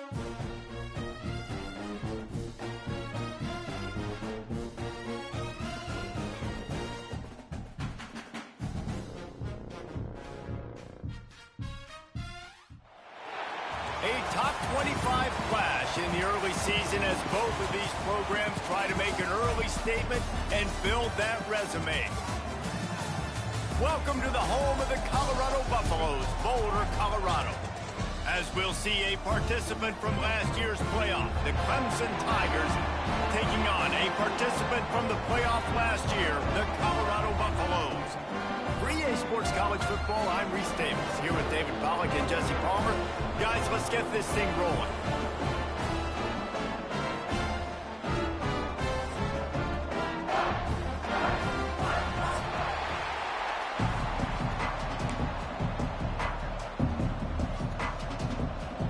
A top 25 clash in the early season as both of these programs try to make an early statement and build that resume. Welcome to the home of the Colorado Buffaloes, Boulder, Colorado. As we'll see a participant from last year's playoff, the Clemson Tigers, taking on a participant from the playoff last year, the Colorado Buffaloes. For EA Sports College Football, I'm Reese Davis, here with David Pollack and Jesse Palmer. Guys, let's get this thing rolling.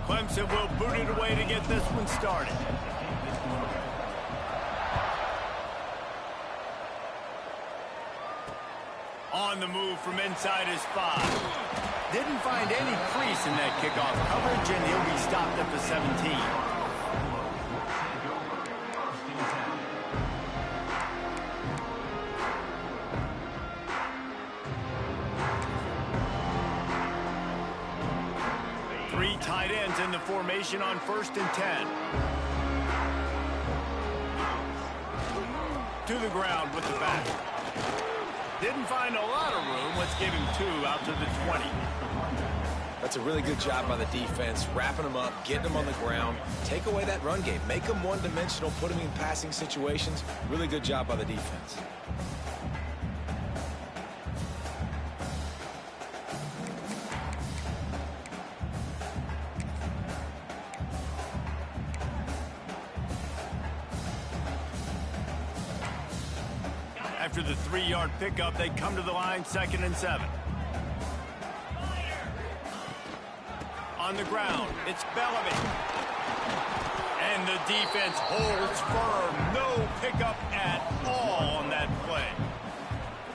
Clemson will boot it away to get this one started. On the move from inside his 5. Didn't find any crease in that kickoff coverage, and he'll be stopped at the 17. Three tight ends in the formation on 1st and 10. To the ground with the back. Didn't find a lot of room. Let's give him 2 out to the 20. That's a really good job by the defense, wrapping them up, getting them on the ground. Take away that run game. Make them one-dimensional, put them in passing situations. Really good job by the defense. After the 3-yard pickup, they come to the line, 2nd and 7. On the ground, it's Bellamy. And the defense holds firm. No pickup at all on that play.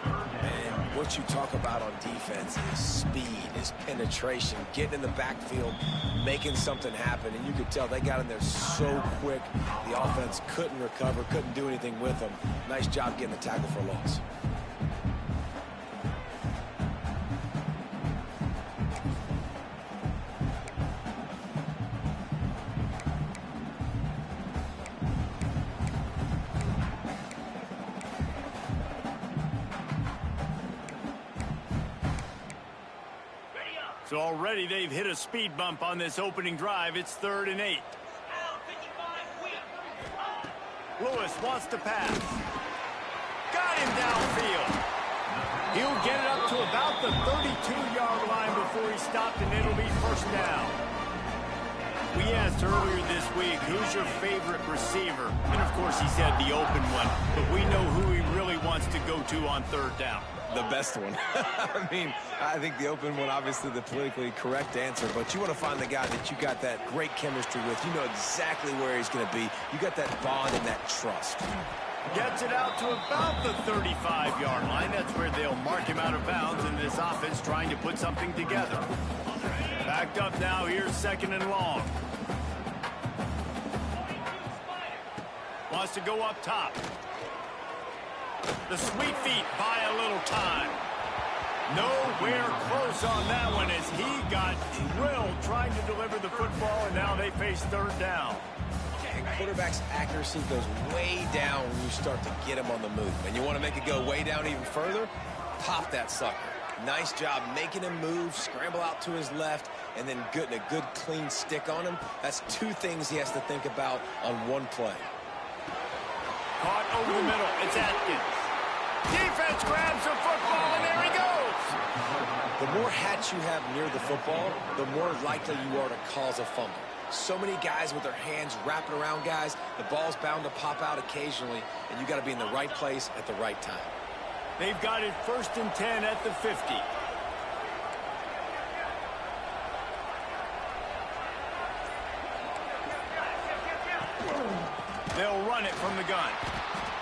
And what you talk about on defense is speed, is penetration, getting in the backfield, making something happen. And you could tell they got in there so quick, the offense couldn't recover, couldn't do anything with them. Nice job getting the tackle for loss. So already they've hit a speed bump on this opening drive. It's 3rd and 8. Lewis wants to pass. Got him downfield. He'll get it up to about the 32-yard line before he stopped, and it'll be 1st down. We asked earlier this week, who's your favorite receiver? And, of course, he said the open one. But we know who he really wants to go to on 3rd down. The best one. I mean, I think the open one, obviously the politically correct answer, but you want to find the guy that you got that great chemistry with. You know exactly where he's going to be. You got that bond and that trust. Gets it out to about the 35-yard line. That's where they'll mark him out of bounds in this offense trying to put something together. Backed up now. Here's 2nd and long. Wants to go up top. The sweet feet buy a little time. Nowhere close on that one as he got drilled trying to deliver the football, and now they face 3rd down. Quarterback's accuracy goes way down when you start to get him on the move. And you want to make it go way down even further? Pop that sucker. Nice job making him move, scramble out to his left, and then getting a good clean stick on him. That's 2 things he has to think about on one play. Caught over the middle. It's Atkins. Defense grabs the football, and there he goes. The more hats you have near the football, the more likely you are to cause a fumble. So many guys with their hands wrapping around guys, the ball's bound to pop out occasionally, and you got to be in the right place at the right time. They've got it 1st and 10 at the 50. They'll run it from the gun.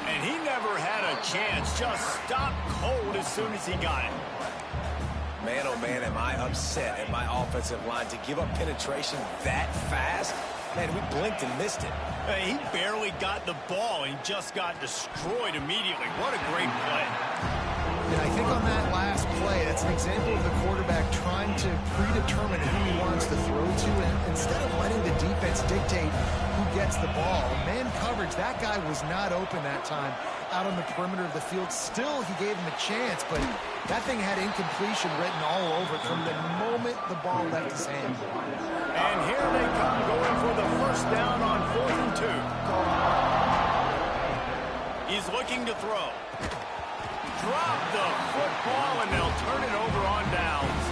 And he never had a chance. Just stopped cold as soon as he got it. Man, oh man, am I upset at my offensive line to give up penetration that fast. Man, we blinked and missed it. He barely got the ball and just got destroyed immediately. What a great play. And I think on that last play, that's an example of the quarterback trying to predetermine who he wants to throw to, and instead of letting the defense dictate who gets the ball. Man coverage, that guy was not open that time out on the perimeter of the field. Still, he gave him a chance, but that thing had incompletion written all over it from the moment the ball left his hand. And here they come, going for the first down on 4th and 2. He's looking to throw. Drop the football, and they'll turn it over on downs.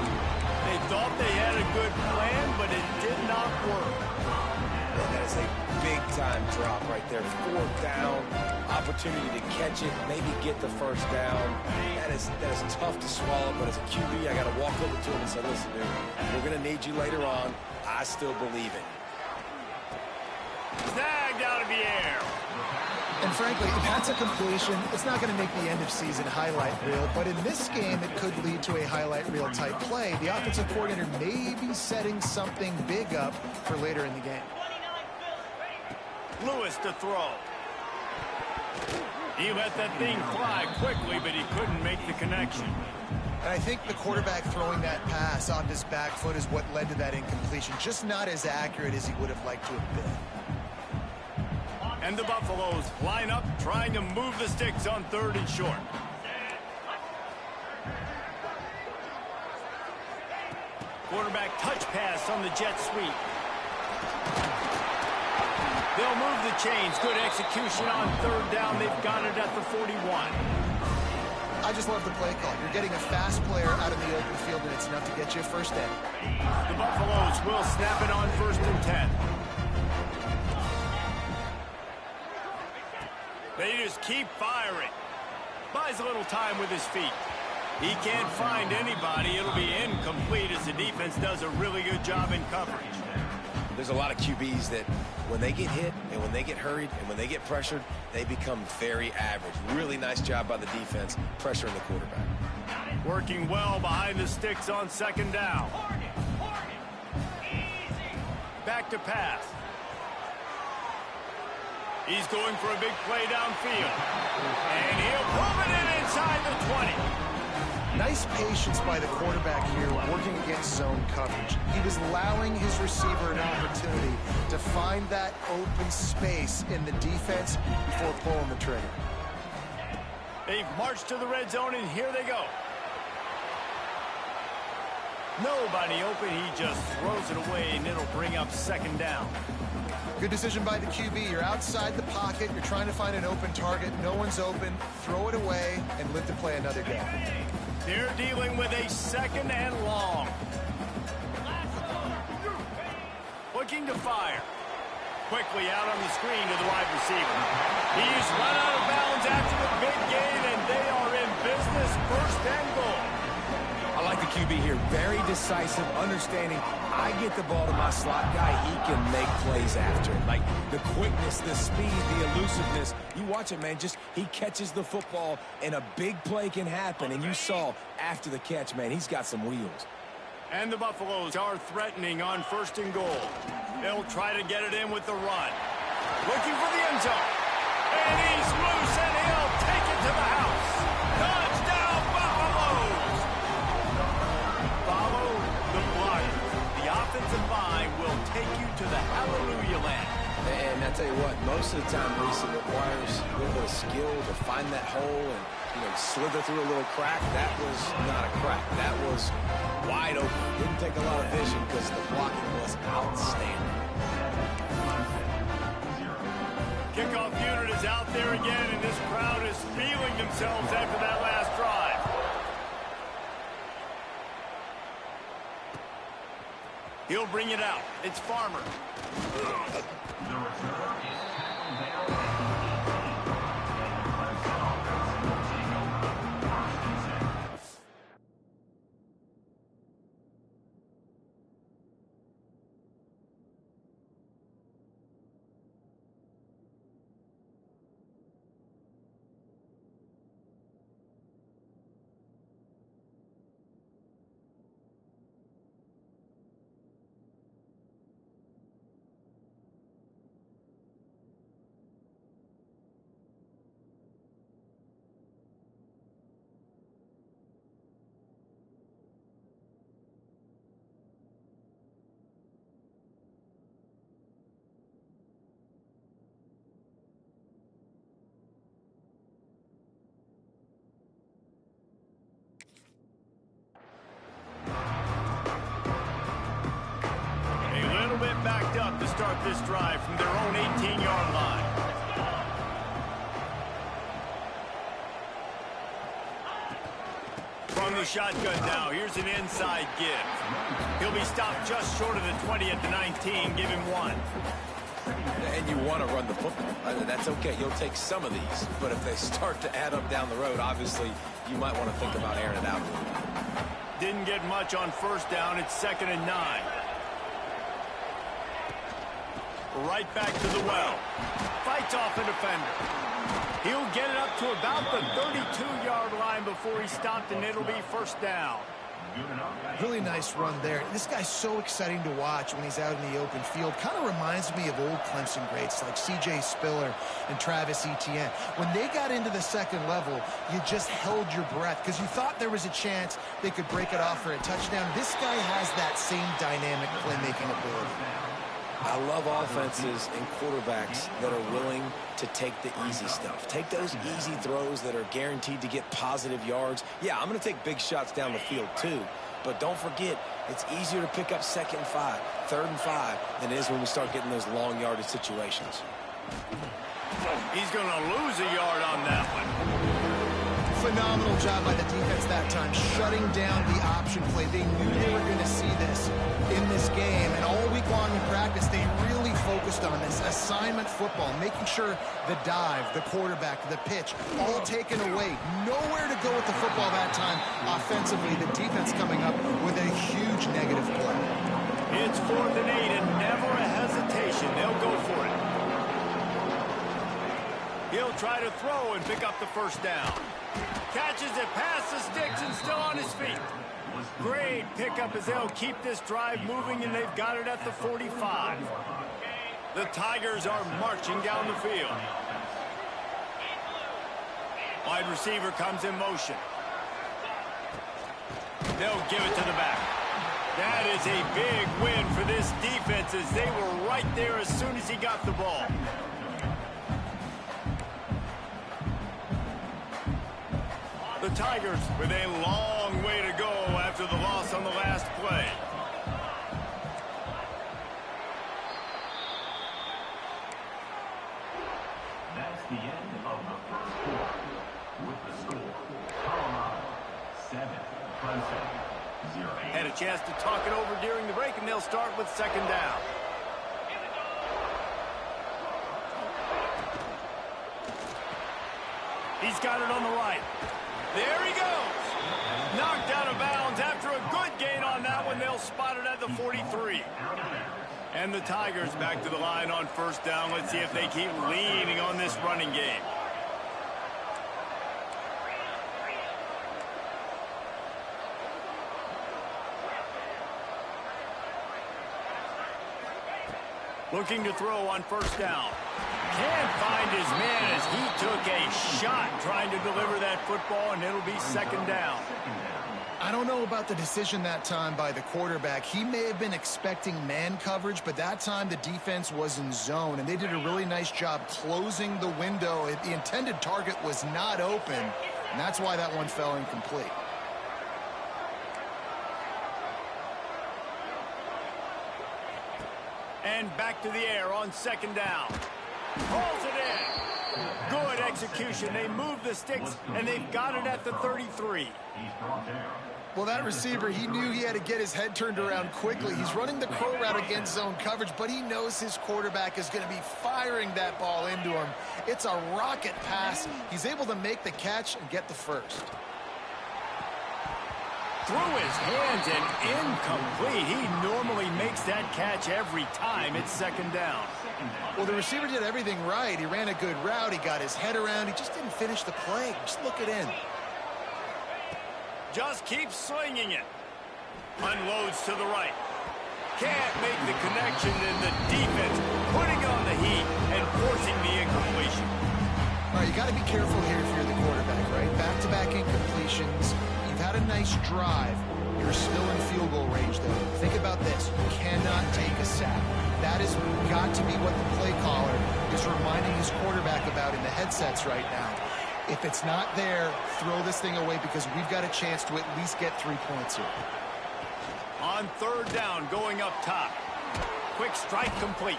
They thought they had a good plan, but it did not work. Man, that is a big-time drop right there. 4th down, opportunity to catch it, maybe get the first down. That is tough to swallow, but as a QB, I got to walk over to him and say, listen, dude, we're going to need you later on. I still believe it. Snagged out of the air. And frankly, if that's a completion, it's not going to make the end-of-season highlight reel. But in this game, it could lead to a highlight reel type play. The offensive coordinator may be setting something big up for later in the game. Lewis to throw. He let that thing fly quickly, but he couldn't make the connection. And I think the quarterback throwing that pass on his back foot is what led to that incompletion. Just not as accurate as he would have liked to have been. And the Buffaloes line up, trying to move the sticks on 3rd and short. Quarterback touch pass on the jet sweep. They'll move the chains. Good execution on 3rd down. They've got it at the 41. I just love the play call. You're getting a fast player out of the open field, and it's enough to get you a first down. The Buffaloes will snap it on 1st and 10. They just keep firing. Buys a little time with his feet. He can't find anybody. It'll be incomplete as the defense does a really good job in coverage. There's a lot of QBs that when they get hit and when they get hurried and when they get pressured, they become very average. Really nice job by the defense pressuring the quarterback. Working well behind the sticks on 2nd down. Back to pass. He's going for a big play downfield. And he'll move it in inside the 20. Nice patience by the quarterback here working against zone coverage. He was allowing his receiver an opportunity to find that open space in the defense before pulling the trigger. They've marched to the red zone, and here they go. Nobody open. He just throws it away, and it'll bring up 2nd down. Good decision by the QB. You're outside the pocket. You're trying to find an open target. No one's open. Throw it away and live to play another day. They're dealing with a 2nd and long. Looking to fire. Quickly out on the screen to the wide receiver. He's run out of bounds after the big gain, and they are in business. 1st and goal. I like the QB here. Very decisive, understanding I get the ball to my slot guy, he can make plays after it. Like the quickness, the speed, the elusiveness. You watch it, man. Just he catches the football, and a big play can happen. And you saw after the catch, man, he's got some wheels. And the Buffaloes are threatening on 1st and goal. They'll try to get it in with the run. Looking for the end zone. And he's loose, and he'll take it to the house. Touchdown, Buffaloes! Follow the block. The offensive line will take you to the hallelujah land. And I tell you what, most of the time, Reese, it requires a little bit of skill to find that hole and slither through a little crack. That was not a crack. That was wide open. Didn't take a lot of vision because the blocking was outstanding. Kickoff unit is out there again, and this crowd is feeling themselves after that last drive. He'll bring it out. It's Farmer. start this drive from their own 18-yard line. From the shotgun now, here's an inside give. He'll be stopped just short of the 20 at the 19. Give him 1. And you want to run the football. That's okay. You'll take some of these. But if they start to add up down the road, obviously, you might want to think about airing it out. Didn't get much on first down. It's 2nd and 9. Right back to the well. Fights off a defender. He'll get it up to about the 32-yard line before he stopped, and it'll be 1st down. Really nice run there. This guy's so exciting to watch when he's out in the open field. Kind of reminds me of old Clemson greats like C.J. Spiller and Travis Etienne. When they got into the second level, you just held your breath because you thought there was a chance they could break it off for a touchdown. This guy has that same dynamic playmaking ability. I love offenses and quarterbacks that are willing to take the easy stuff. Take those easy throws that are guaranteed to get positive yards. Yeah, I'm going to take big shots down the field too. But don't forget, it's easier to pick up 2nd and 5, 3rd and 5 than it is when we start getting those long yardage situations. He's going to lose a yard on that one. Phenomenal job by the defense that time, shutting down the option play. They knew they were going to see this in this game, and all week long in practice, they really focused on this assignment football, making sure the dive, the quarterback, the pitch, all taken away. Nowhere to go with the football that time offensively. The defense coming up with a huge negative play. It's 4th and 8, and never a hesitation. They'll go for it. He'll try to throw and pick up the 1st down. Catches it past the sticks and still on his feet. Great pickup as they'll keep this drive moving, and they've got it at the 45. The Tigers are marching down the field. Wide receiver comes in motion. They'll give it to the back. That is a big win for this defense as they were right there as soon as he got the ball. The Tigers with a long way to go after the loss on the last play. That's the end of the first quarter. With the score, Colorado 7, Clemson 0. Had a chance to talk it over during the break, and they'll start with 2nd down. He's got it on the right. There he goes. Knocked out of bounds after a good gain on that one. They'll spot it at the 43. And the Tigers back to the line on 1st down. Let's see if they keep leaning on this running game. Looking to throw on 1st down. Can't find his man as he took a shot trying to deliver that football, and it'll be 2nd down. I don't know about the decision that time by the quarterback. He may have been expecting man coverage, but that time the defense was in zone, and they did a really nice job closing the window. The intended target was not open, and that's why that one fell incomplete. And back to the air on 2nd down. Pulls it in. Good execution. They move the sticks, and they've got it at the 33. Well, that receiver, he knew he had to get his head turned around quickly. He's running the crow route against zone coverage, but he knows his quarterback is going to be firing that ball into him. It's a rocket pass. He's able to make the catch and get the 1st. Through his hands and incomplete. He normally makes that catch every time. It's 2nd down. Well, the receiver did everything right. He ran a good route. He got his head around. He just didn't finish the play. Just look it in. Just keeps swinging it. Unloads to the right. Can't make the connection, and the defense putting on the heat and forcing the incompletion. All right, you got to be careful here if you're the quarterback, right? Back-to-back incompletions. You've had a nice drive. You're still in field goal range, though. Think about this. You cannot take a sack. That has got to be what the play caller is reminding his quarterback about in the headsets right now. If it's not there, throw this thing away because we've got a chance to at least get 3 points here. On 3rd down, going up top. Quick strike complete.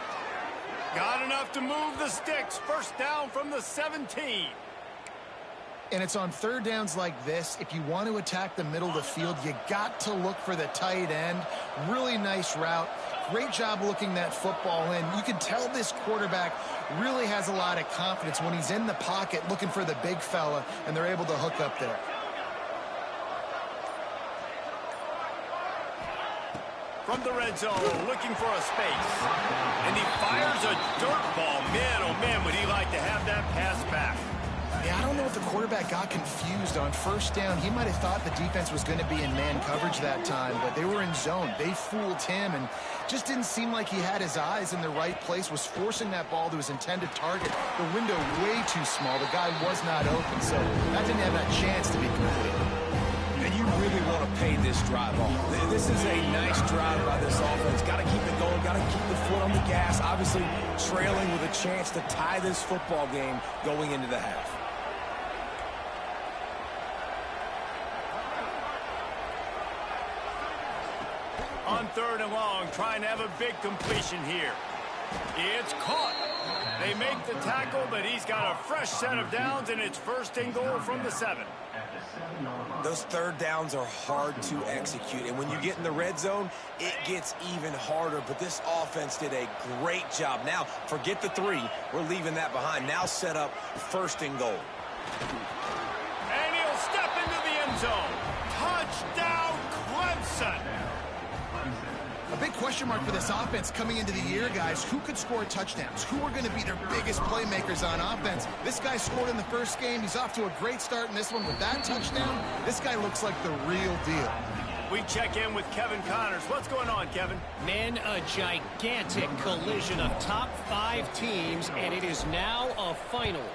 Got enough to move the sticks. First down from the 17. And it's on third downs like this. If you want to attack the middle of the field, you got to look for the tight end. Really nice route. Great job looking that football in. You can tell this quarterback really has a lot of confidence when he's in the pocket looking for the big fella, and they're able to hook up there. From the red zone, looking for a space. And he fires a dirt ball. Man, oh man, would he like to have that pass back. Yeah, I don't know if the quarterback got confused on first down. He might have thought the defense was going to be in man coverage that time, but they were in zone. They fooled him and just didn't seem like he had his eyes in the right place, was forcing that ball to his intended target. The window way too small. The guy was not open, so that didn't have that chance to be complete. And you really want to pay this drive off. This is a nice drive by this offense. Got to keep it going. Got to keep the foot on the gas. Obviously trailing with a chance to tie this football game going into the half. On third and long, trying to have a big completion here. It's caught. They make the tackle, but he's got a fresh set of downs, and it's first and goal from the 7. Those third downs are hard to execute, and when you get in the red zone, it gets even harder, but this offense did a great job. Now, forget the 3. We're leaving that behind. Now set up first and goal. And he'll step into the end zone. Touchdown, Clemson. A big question mark for this offense coming into the year, guys. Who could score touchdowns? Who are going to be their biggest playmakers on offense? This guy scored in the first game. He's off to a great start in this one with that touchdown. This guy looks like the real deal. We check in with Kevin Connors. What's going on, Kevin? Men, a gigantic collision of top 5 teams, and it is now a final.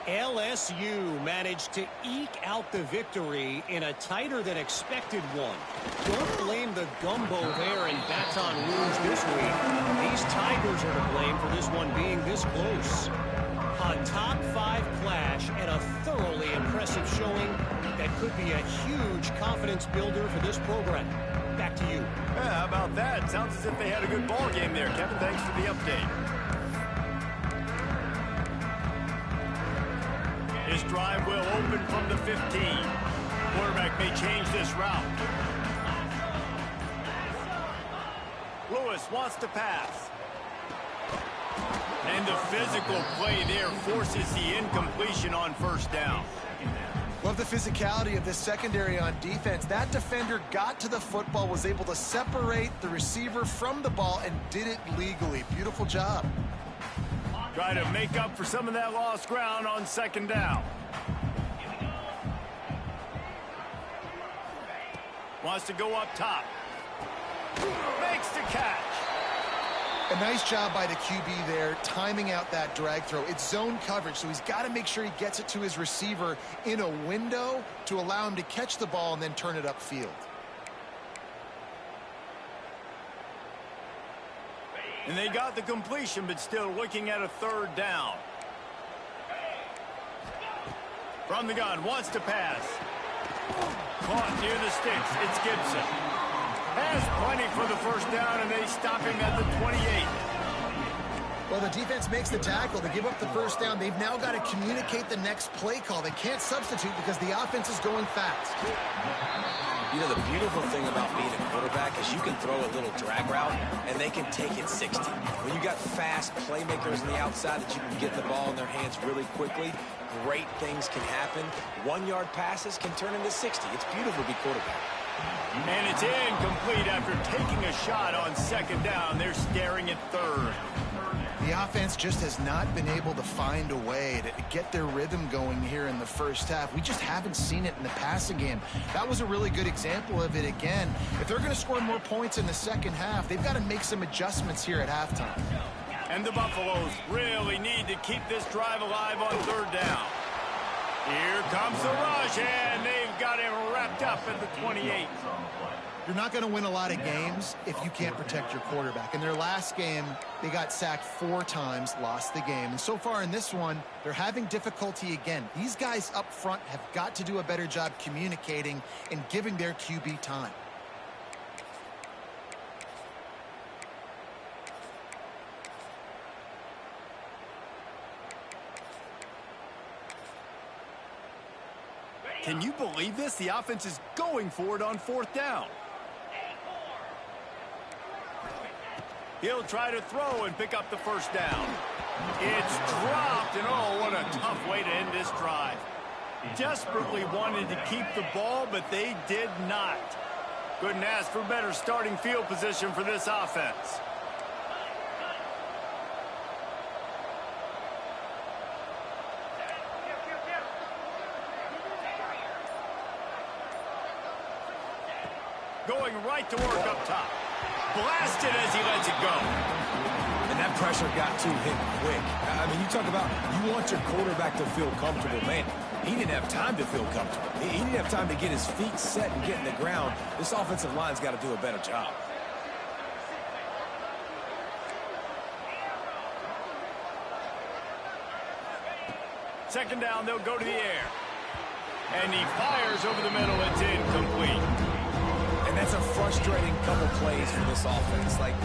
LSU managed to eke out the victory in a tighter than expected one. Don't blame the gumbo there in Baton Rouge this week. These Tigers are to blame for this one being this close. A top 5 clash and a thoroughly impressive showing that could be a huge confidence builder for this program. Back to you. Yeah, how about that? Sounds as if they had a good ball game there, Kevin. Thanks for the update. His drive will open from the 15. Quarterback may change this route. Lewis wants to pass. And the physical play there forces the incompletion on first down. Love the physicality of this secondary on defense. That defender got to the football, was able to separate the receiver from the ball, and did it legally. Beautiful job. Try to make up for some of that lost ground on second down. Wants to go up top. Makes the catch. A nice job by the QB there, timing out that drag throw. It's zone coverage, so he's got to make sure he gets it to his receiver in a window to allow him to catch the ball and then turn it upfield. And they got the completion, but still looking at a third down. From the gun, wants to pass. Caught near the sticks. It's Gibson. Has plenty for the first down, and they stop him at the 28. Well, the defense makes the tackle. They give up the first down. They've now got to communicate the next play call. They can't substitute because the offense is going fast. You know, the beautiful thing about being a quarterback is you can throw a little drag route, and they can take it 60. When you got fast playmakers on the outside that you can get the ball in their hands really quickly, great things can happen. 1-yard passes can turn into 60. It's beautiful to be quarterback. And it's incomplete after taking a shot on second down. They're staring at third. The offense just has not been able to find a way to get their rhythm going here in the first half. We just haven't seen it in the passing game. That was a really good example of it again. If they're going to score more points in the second half, they've got to make some adjustments here at halftime. And the Buffaloes really need to keep this drive alive on third down. Here comes the rush, and they've got him wrapped up at the 28. You're not going to win a lot of games if you can't protect your quarterback. In their last game, they got sacked 4 times, lost the game. And so far in this one, they're having difficulty again. These guys up front have got to do a better job communicating and giving their QB time. Can you believe this? The offense is going for it on 4th down. He'll try to throw and pick up the first down. It's dropped, and oh, what a tough way to end this drive. Desperately wanted to keep the ball, but they did not. Couldn't ask for better starting field position for this offense. Going right to work up top. Blasted as he lets it go. And that pressure got to him quick. I mean, you talk about you want your quarterback to feel comfortable. Man, he didn't have time to feel comfortable. He didn't have time to get his feet set and get in the ground. This offensive line's got to do a better job. Second down, they'll go to the air. And he fires over the middle. It's incomplete. And that's a frustrating couple plays for this offense. Like,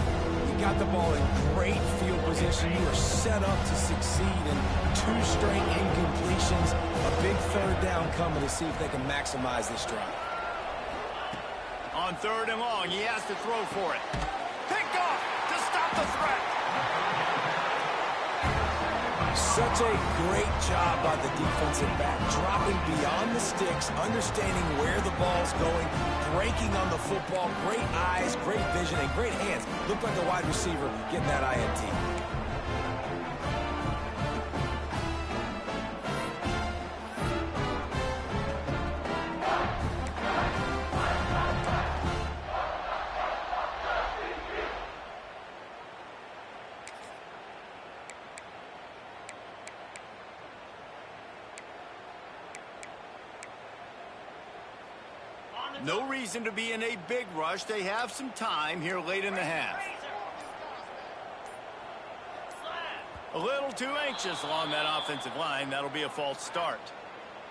you got the ball in great field position. You are set up to succeed, and 2 straight incompletions. A big 3rd down coming to see if they can maximize this drive. On 3rd and long, he has to throw for it. Picked off to stop the threat. Such a great job by the defensive back, dropping beyond the sticks, understanding where the ball's going, breaking on the football, great eyes, great vision, and great hands. Looked like a wide receiver getting that INT. No reason to be in a big rush. They have some time here late in the half. A little too anxious along that offensive line. That'll be a false start.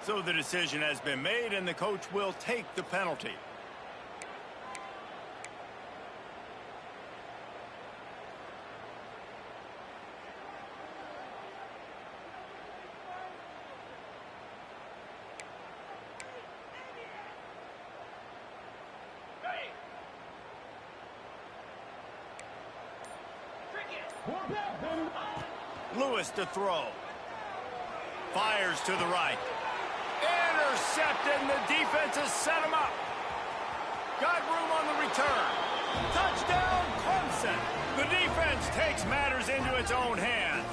So the decision has been made, and the coach will take the penalty. Lewis to throw. Fires to the right. Intercepted, and the defense has set him up. Got room on the return. Touchdown, Clemson. The defense takes matters into its own hands.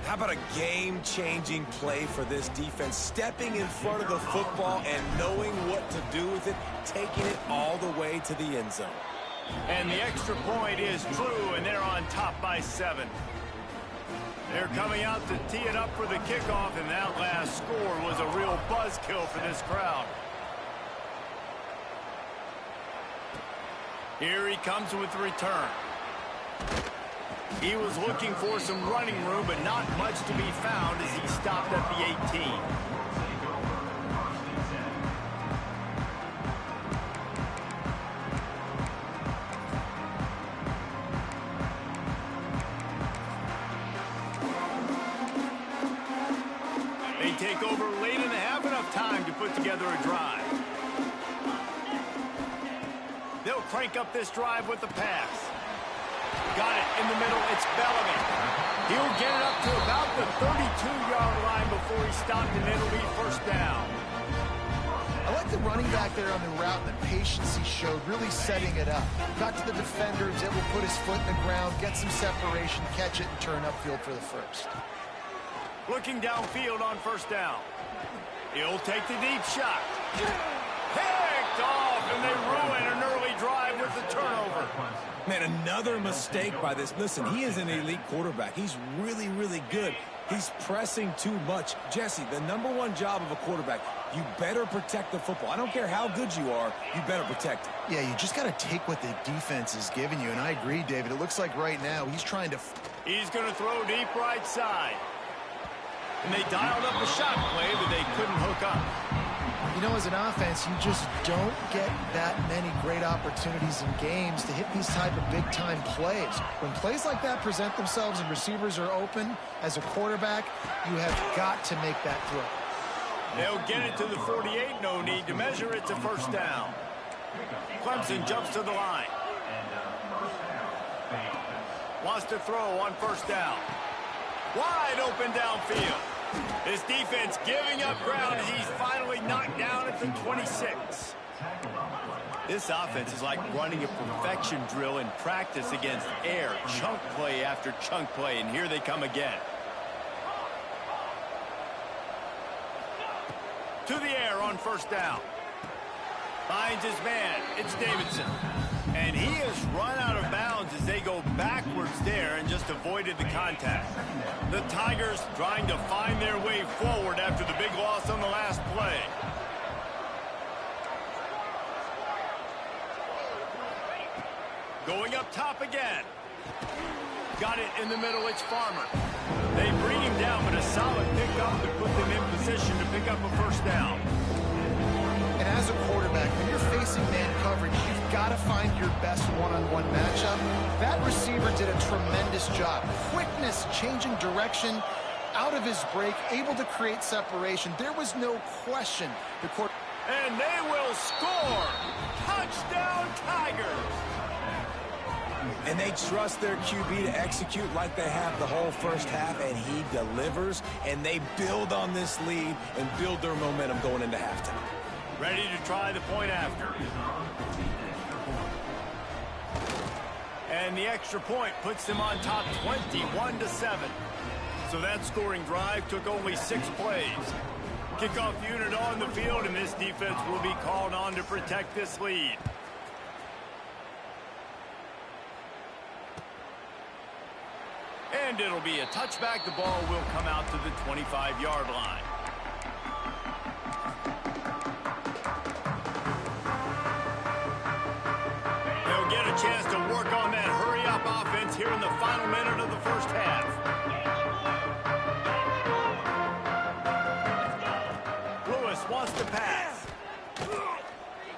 How about a game-changing play for this defense? Stepping in front of the football and knowing what to do with it, taking it all the way to the end zone. And the extra point is true, and they're on top by 7. They're coming out to tee it up for the kickoff, and that last score was a real buzzkill for this crowd. Here he comes with the return. He was looking for some running room, but not much to be found as he stopped at the 18. They take over late in the half, enough time to put together a drive. They'll crank up this drive with the pass. Got it in the middle. It's Bellamy. He'll get it up to about the 32-yard line before he stopped, and it'll be first down. I like the running back there on the route and the patience he showed, really setting it up. Got to the defender, was able to put his foot in the ground, get some separation, catch it, and turn upfield for the first. Looking downfield on first down. He'll take the deep shot. Picked off, and they ruin an early drive with the turnover. Man, another mistake by this. Listen, he is an elite quarterback. He's really, really good. He's pressing too much. Jesse, the #1 job of a quarterback, you better protect the football. I don't care how good you are, you better protect it. Yeah, you just got to take what the defense is giving you, and I agree, David. It looks like right now he's trying to... He's going to throw deep right side. And they dialed up a shot play, but they couldn't hook up. You know, as an offense, you just don't get that many great opportunities in games to hit these type of big-time plays. When plays like that present themselves and receivers are open, as a quarterback, you have got to make that throw. They'll get it to the 48. No need to measure. It's a first down. Clemson jumps to the line. Wants to throw on first down. Wide open downfield. His defense giving up ground as he's finally knocked down at the 26. This offense is like running a perfection drill in practice against air. Chunk play after chunk play, and here they come again. To the air on first down. Finds his man. It's Davidson. And he has run out of bounds as they go backwards there and just avoided the contact. The Tigers trying to find their way forward after the big loss on the last play. Going up top again. Got it in the middle. It's Farmer. They bring him down, but a solid pickup to put them in position to pick up a first down. And as a quarterback, when you're facing man coverage, you've got to find your best one-on-one matchup. That receiver did a tremendous job. Quickness, changing direction, out of his break, able to create separation. There was no question. And they will score. Touchdown, Tigers. And they trust their QB to execute like they have the whole first half, and he delivers, and they build on this lead and build their momentum going into halftime. Ready to try the point after. And the extra point puts them on top 21-7. So that scoring drive took only 6 plays. Kickoff unit on the field, and this defense will be called on to protect this lead. And it'll be a touchback. The ball will come out to the 25-yard line. They'll get a chance to work on that hurry-up offense here in the final minute of the first half. Lewis wants to pass.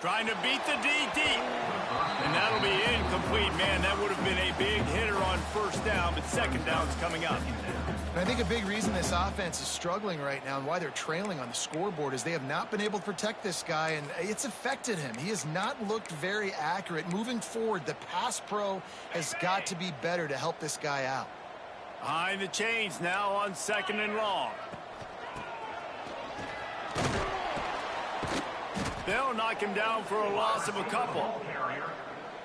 Trying to beat the D deep. And that'll be incomplete. Man, that would have been a big hitter on first down, but second down's coming up. And I think a big reason this offense is struggling right now and why they're trailing on the scoreboard is they have not been able to protect this guy, and it's affected him. He has not looked very accurate. Moving forward, the pass pro has got to be better to help this guy out. Behind the chains now on second and long. They'll knock him down for a loss of a couple.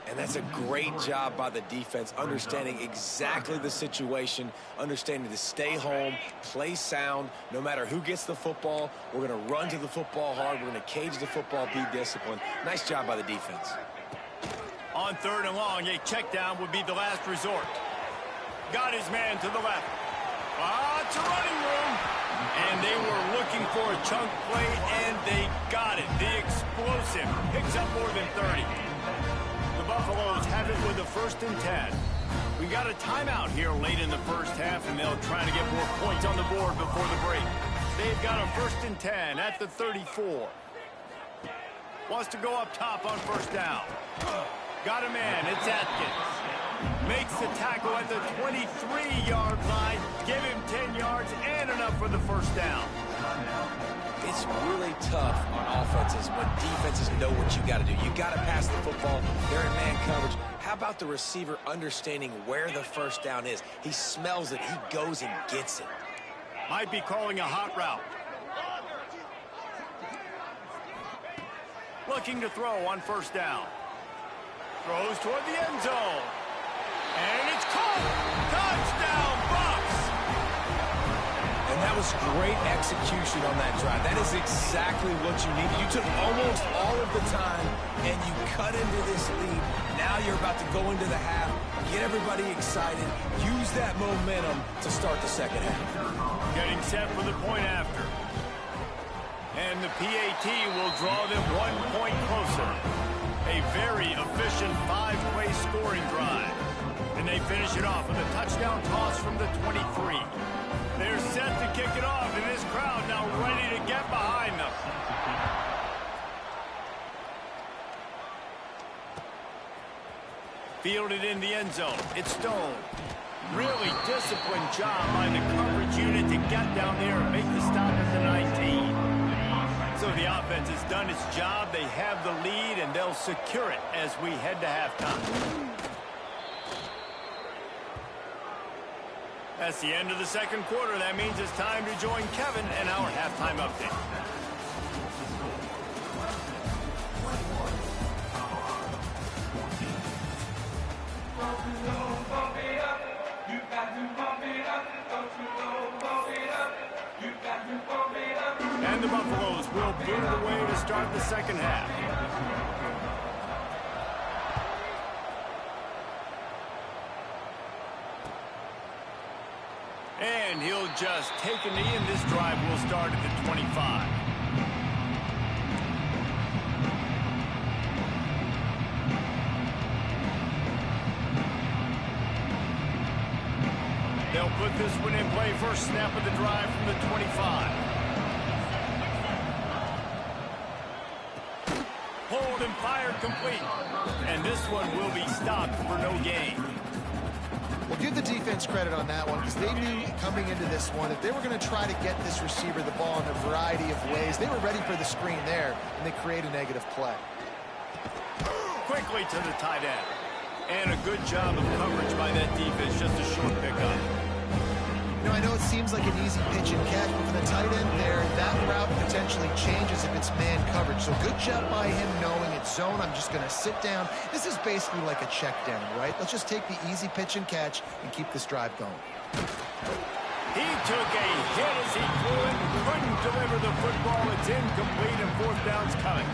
And that's a great job by the defense, understanding exactly the situation, understanding to stay home, play sound. No matter who gets the football, we're going to run to the football hard. We're going to cage the football, be disciplined. Nice job by the defense. On third and long, a check down would be the last resort. Got his man to the left. It's a running room. And they were looking for a chunk play, and they got it. The explosive picks up more than 30. The Buffaloes have it with a 1st and 10. We got a timeout here late in the first half, and they'll try to get more points on the board before the break. They've got a 1st and 10 at the 34. Wants to go up top on first down. Got a man. It's Atkins. Makes the tackle at the 23-yard line. Give him 10 yards and enough for the first down. It's really tough on offenses when defenses know what you got to do. You got to pass the football. They're in man coverage. How about the receiver understanding where the first down is? He smells it. He goes and gets it. Might be calling a hot route. Looking to throw on first down. Throws toward the end zone. And it's caught. Touchdown, Bucs. And that was great execution on that drive. That is exactly what you needed. You took almost all of the time, and you cut into this lead. Now you're about to go into the half, get everybody excited, use that momentum to start the second half. Getting set for the point after. And the PAT will draw them 1 point closer. A very efficient 5-play scoring drive. And they finish it off with a touchdown toss from the 23. They're set to kick it off, and this crowd now ready to get behind them. Fielded in the end zone. It's Stone. Really disciplined job by the coverage unit to get down there and make the stop at the 19. So the offense has done its job. They have the lead, and they'll secure it as we head to halftime. That's the end of the second quarter. That means it's time to join Kevin and our halftime update. And the Buffaloes will boot it away to start the second half. And he'll just take a knee, and this drive will start at the 25. They'll put this one in play. First snap of the drive from the 25. Hold and fire complete. And this one will be stopped for no gain. Well, give the defense credit on that one because they knew coming into this one that they were going to try to get this receiver the ball in a variety of ways. They were ready for the screen there, and they create a negative play. Quickly to the tight end. And a good job of coverage by that defense. Just a short pickup. You know, I know it seems like an easy pitch and catch, but for the tight end there, that route potentially changes if it's man coverage. So good job by him knowing it's zone. I'm just going to sit down. This is basically like a check down, right? Let's just take the easy pitch and catch and keep this drive going. He took a hit as he threw it. Couldn't deliver the football. It's incomplete, and fourth down's coming.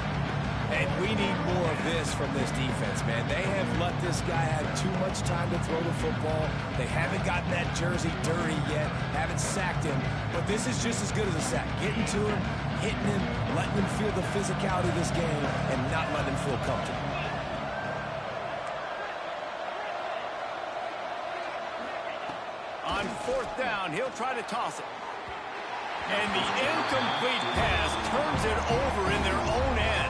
And we need more of this from this defense, man. They have let this guy have too much time to throw the football. They haven't gotten that jersey dirty yet, haven't sacked him. But this is just as good as a sack. Getting to him, hitting him, letting him feel the physicality of this game, and not letting him feel comfortable. On fourth down, he'll try to toss it. And the incomplete pass turns it over in their own end.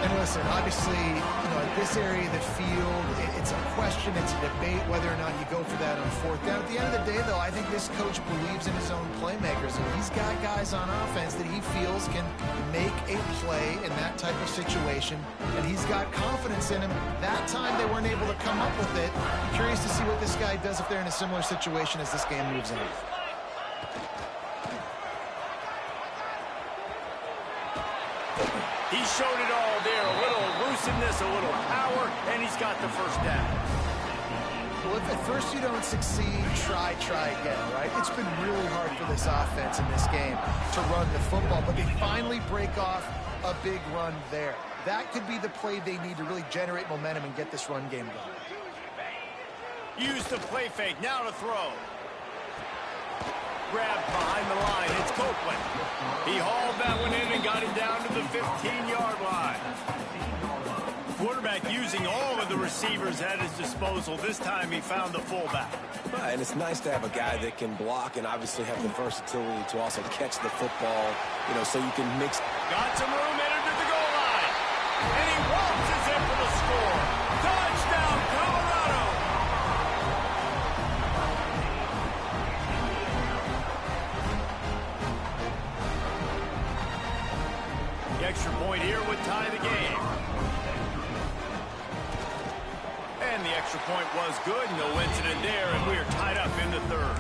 And listen, obviously, you know, at this area of the field, it's a question, it's a debate whether or not you go for that on fourth down. At the end of the day, though, I think this coach believes in his own playmakers, and he's got guys on offense that he feels can make a play in that type of situation, and he's got confidence in him. That time they weren't able to come up with it. I'm curious to see what this guy does if they're in a similar situation as this game moves on. He showed it all there. A little elusiveness, a little power, and he's got the first down. Well, if at first you don't succeed, try again, right? It's been really hard for this offense in this game to run the football, but they finally break off a big run there. That could be the play they need to really generate momentum and get this run game going. Use the play fake. Now to throw. Grabbed behind the line. It's Copeland. He hauled that one in and got it down to the 15-yard line. Quarterback using all of the receivers at his disposal. This time he found the fullback. And it's nice to have a guy that can block and obviously have the versatility to also catch the football, you know, so you can mix. Got some room, entered to the goal line. And he waltzes in for the score. Touchdown, Colorado! The extra point here would tie the game. And the extra point was good. No incident there, and we are tied up in the third.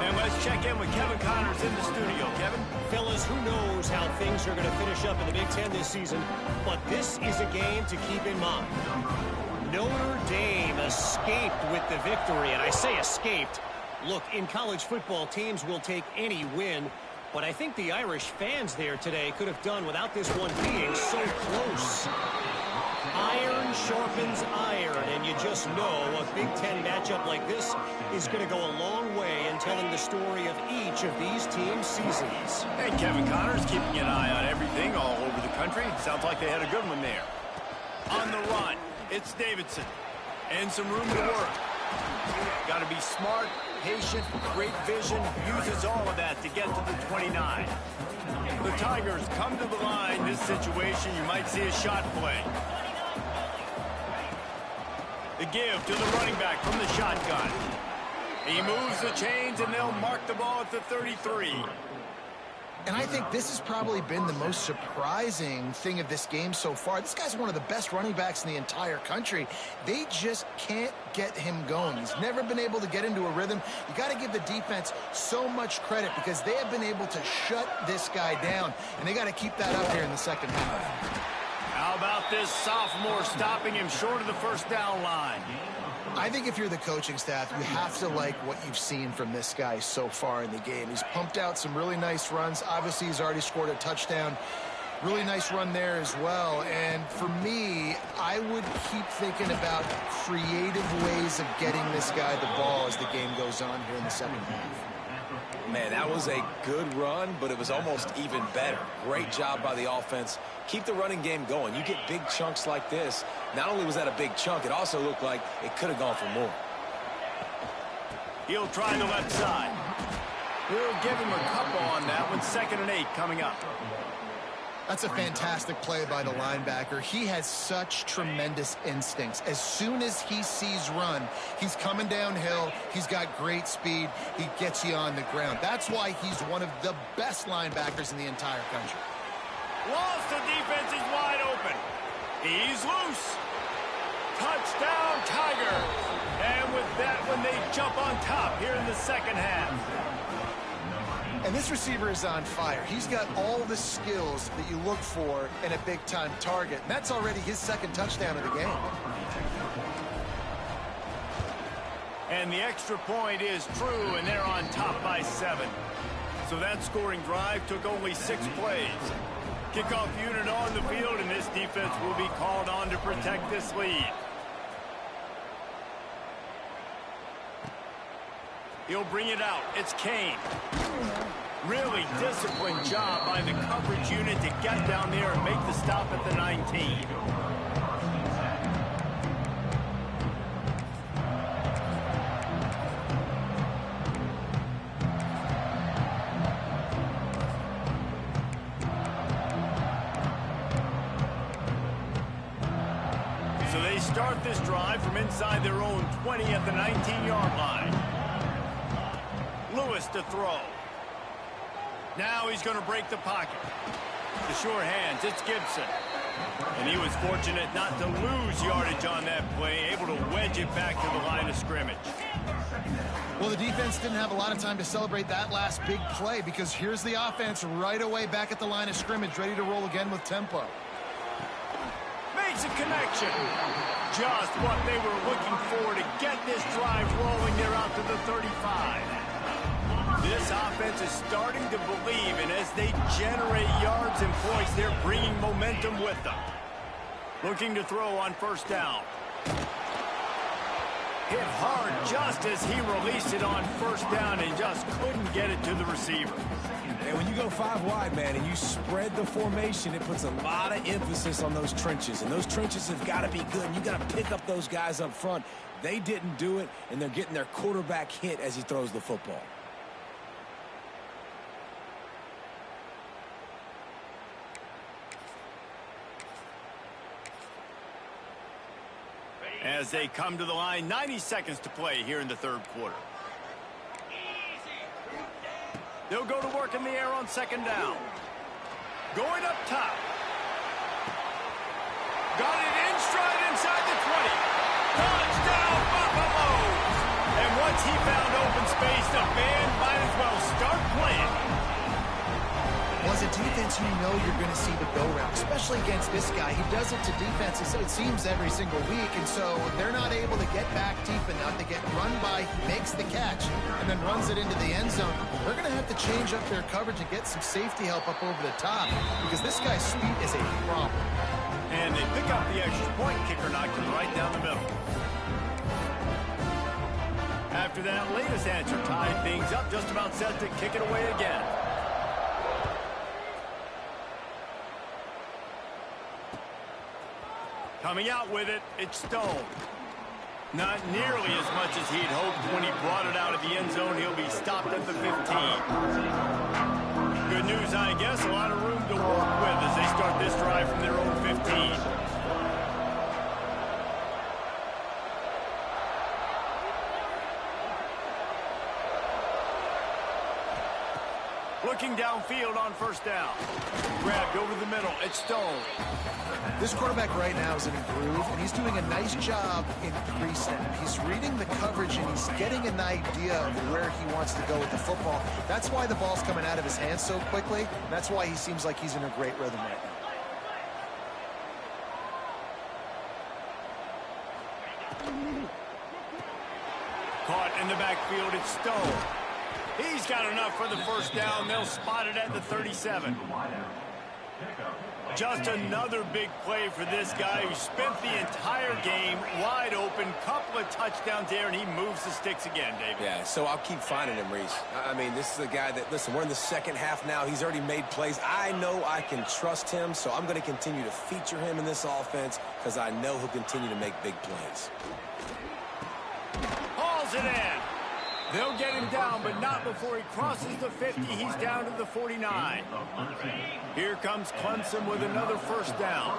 And let's check in with Kevin Connors in the studio. Kevin? Fellas, who knows how things are going to finish up in the Big Ten this season, but this is a game to keep in mind. Notre Dame escaped with the victory, and I say escaped. Look, in college football, teams will take any win, but I think the Irish fans there today could have done without this one being so close. Iron sharpens iron, and you just know a Big Ten matchup like this is going to go a long way in telling the story of each of these teams' seasons. Hey, Kevin Connors keeping an eye on everything all over the country. Sounds like they had a good one there. On the run, it's Davidson. And some room to work. Got to be smart, patient, great vision. Uses all of that to get to the 29. The Tigers come to the line. This situation, you might see a shot play. The give to the running back from the shotgun. He moves the chains, and they'll mark the ball at the 33. And I think this has probably been the most surprising thing of this game so far. This guy's one of the best running backs in the entire country. They just can't get him going. He's never been able to get into a rhythm. You got to give the defense so much credit because they have been able to shut this guy down, and they got to keep that up here in the second half. How about this sophomore stopping him short of the first down line? I think if you're the coaching staff, you have to like what you've seen from this guy so far in the game. He's pumped out some really nice runs. Obviously, he's already scored a touchdown. Really nice run there as well. And for me, I would keep thinking about creative ways of getting this guy the ball as the game goes on here in the second half. Man, that was a good run, but it was almost even better. Great job by the offense. Keep the running game going. You get big chunks like this. Not only was that a big chunk, it also looked like it could have gone for more. He'll try the left side. We'll give him a couple on that one. 2nd and 8 coming up. That's a fantastic play by the linebacker. He has such tremendous instincts. As soon as he sees run, he's coming downhill. He's got great speed. He gets you on the ground. That's why he's one of the best linebackers in the entire country. Lost the defense. He's wide open. He's loose. Touchdown, Tigers. And with that one, they jump on top here in the second half. And this receiver is on fire. He's got all the skills that you look for in a big-time target. And that's already his 2nd touchdown of the game. And the extra point is true, and they're on top by 7. So that scoring drive took only 6 plays. Kickoff unit on the field, and this defense will be called on to protect this lead. He'll bring it out. It's Kane. Really disciplined job by the coverage unit to get down there and make the stop at the 19. So they start this drive from inside their own 20 at the 19-yard line. Lewis to throw. Now he's going to break the pocket. The sure hands, it's Gibson. And he was fortunate not to lose yardage on that play, able to wedge it back to the line of scrimmage. Well, the defense didn't have a lot of time to celebrate that last big play because here's the offense right away back at the line of scrimmage, ready to roll again with tempo. Makes a connection. Just what they were looking for to get this drive rolling. They're out to the 35. This offense is starting to believe, and as they generate yards and points, they're bringing momentum with them. Looking to throw on first down. Hit hard just as he released it on first down and just couldn't get it to the receiver. And when you go 5 wide, man, and you spread the formation, it puts a lot of emphasis on those trenches. And those trenches have got to be good. And you got to pick up those guys up front. They didn't do it, and they're getting their quarterback hit as he throws the football. As they come to the line, 90 seconds to play here in the third quarter. They'll go to work in the air on second down. Going up top. Got it in stride inside the 20. Touchdown, Buffaloes! And once he found open space, the band might as well start playing. Well, as a defense, you know you're going to see the go route, especially against this guy. He does it to defenses, it seems, every single week, and so they're not able to get back deep enough. They get run by, he makes the catch, and then runs it into the end zone. They're going to have to change up their coverage and get some safety help up over the top because this guy's speed is a problem. And they pick up the extra point. Kicker knocked him right down the middle. After that latest answer tied things up, just about set to kick it away again. Coming out with it, it's Stone. Not nearly as much as he'd hoped when he brought it out of the end zone. He'll be stopped at the 15. Good news, I guess. A lot of room to work with as they start this drive from their own 15. Looking downfield on first down. Grabbed over the middle. It's Stone. This quarterback right now is in a groove, and he's doing a nice job in pre-snap. He's reading the coverage, and he's getting an idea of where he wants to go with the football. That's why the ball's coming out of his hands so quickly, and that's why he seems like he's in a great rhythm right now. Caught in the backfield, it's Stone. He's got enough for the first down. They'll spot it at the 37. Just another big play for this guy who spent the entire game wide open. Couple of touchdowns there, and he moves the sticks again, David. Yeah, so I'll keep finding him, Reese. I mean, this is a guy that, listen, we're in the second half now. He's already made plays. I know I can trust him, so I'm going to continue to feature him in this offense because I know he'll continue to make big plays. Hauls it in. They'll get him down, but not before he crosses the 50. He's down to the 49. Here comes Clemson with another first down.